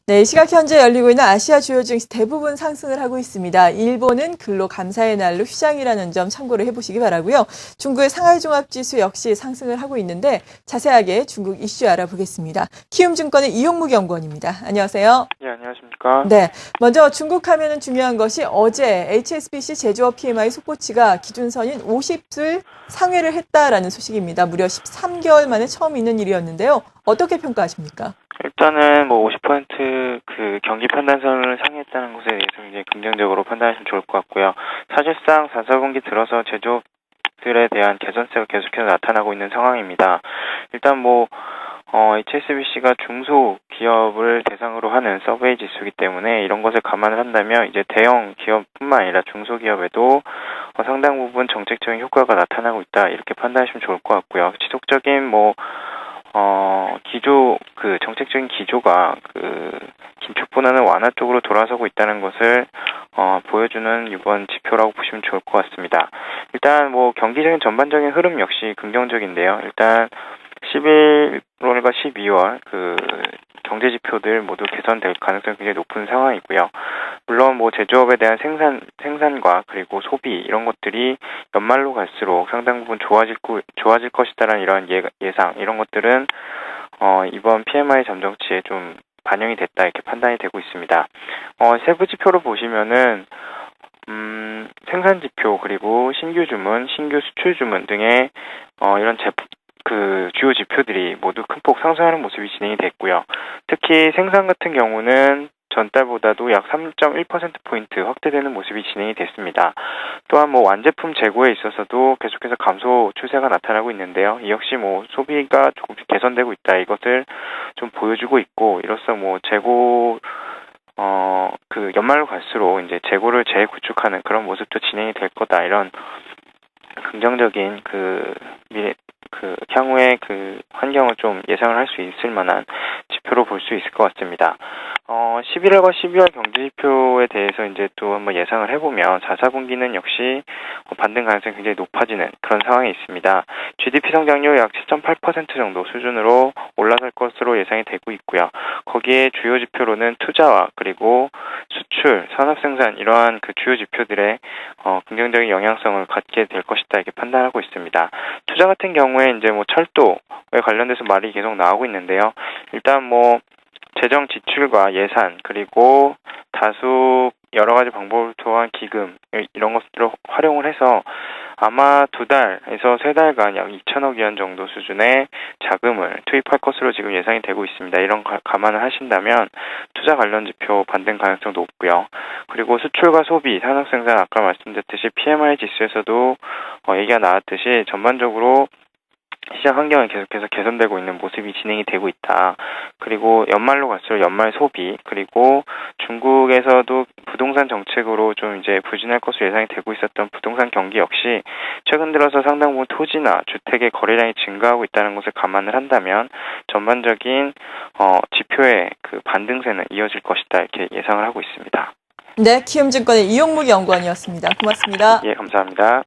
네, 이 시각 현재 열리고 있는 아시아 주요 증시 대부분 상승을 하고 있습니다. 일본은 근로 감사의 날로 휴장이라는 점 참고를 해보시기 바라고요. 중국의 상하이 종합지수 역시 상승을 하고 있는데 자세하게 중국 이슈 알아보겠습니다. 키움증권의 이용무 연구원입니다. 안녕하세요. 네, 안녕하십니까. 네, 먼저 중국 하면은 중요한 것이 어제 HSBC 제조업 PMI 속보치가 기준선인 50을 상회를 했다라는 소식입니다. 무려 13개월 만에 처음 있는 일이었는데요. 어떻게 평가하십니까? 일단은 50% 그 경기 판단선을 상회했다는 것에 대해서 굉장히 긍정적으로 판단하시면 좋을 것 같고요. 사실상 4, 4분기 들어서 제조업들에 대한 개선세가 계속해서 나타나고 있는 상황입니다. 일단 HSBC가 중소기업을 대상으로 하는 서베이 지수이기 때문에 이런 것을 감안을 한다면 이제 대형 기업뿐만 아니라 중소기업에도 상당 부분 정책적인 효과가 나타나고 있다 이렇게 판단하시면 좋을 것 같고요. 지속적인 정책적인 기조가 긴축보다는 완화 쪽으로 돌아서고 있다는 것을 보여주는 이번 지표라고 보시면 좋을 것 같습니다. 일단 경기적인 전반적인 흐름 역시 긍정적인데요. 일단 11월과 12월 경제 지표들 모두 개선될 가능성이 굉장히 높은 상황이고요. 물론 제조업에 대한 생산과 그리고 소비 이런 것들이 연말로 갈수록 상당 부분 좋아질 것이다라는 이런 예상 이런 것들은 이번 PMI 잠정치에 좀 반영이 됐다 이렇게 판단이 되고 있습니다. 세부 지표로 보시면은 생산 지표 그리고 신규 주문, 신규 수출 주문 등의 이런 주요 지표들이 모두 큰 폭 상승하는 모습이 진행이 됐고요. 특히 생산 같은 경우는 전달보다도 약 3.1%포인트 확대되는 모습이 진행이 됐습니다. 또한 완제품 재고에 있어서도 계속해서 감소 추세가 나타나고 있는데요. 이 역시 소비가 조금씩 개선되고 있다 이것을 좀 보여주고 있고 이로써 재고 연말로 갈수록 이제 재고를 재구축하는 그런 모습도 진행이 될 거다 이런 긍정적인 향후의 환경을 좀 예상을 할 수 있을 만한 지표로 볼 수 있을 것 같습니다. 11월과 12월 경제지표에 대해서 이제 또 한번 예상을 해보면 4, 4분기는 역시 반등 가능성이 굉장히 높아지는 그런 상황이 있습니다. GDP 성장률 약 7.8% 정도 수준으로 올라설 것으로 예상이 되고 있고요. 거기에 주요 지표로는 투자와 그리고 수출, 산업생산 이러한 주요 지표들의 긍정적인 영향성을 갖게 될 것이다 이렇게 판단하고 있습니다. 투자 같은 경우에 이제 철도에 관련돼서 말이 계속 나오고 있는데요. 일단 재정 지출과 예산 그리고 다수 여러 가지 방법을 통한 기금 이런 것들을 활용을 해서 아마 2달에서 3달간 약 2천억 원 정도 수준의 자금을 투입할 것으로 지금 예상이 되고 있습니다. 이런 감안을 하신다면 투자 관련 지표 반등 가능성 높고요. 그리고 수출과 소비, 산업생산 아까 말씀드렸듯이 PMI 지수에서도 얘기가 나왔듯이 전반적으로 시장 환경이 계속해서 개선되고 있는 모습이 진행이 되고 있다. 그리고 연말로 갈수록 연말 소비, 그리고 중국에서도 부동산 정책으로 좀 이제 부진할 것으로 예상이 되고 있었던 부동산 경기 역시 최근 들어서 상당 부분 토지나 주택의 거래량이 증가하고 있다는 것을 감안을 한다면 전반적인 지표의 반등세는 이어질 것이다 이렇게 예상을 하고 있습니다. 네, 키움증권의 이용무 연구원이었습니다. 고맙습니다. 예, 감사합니다.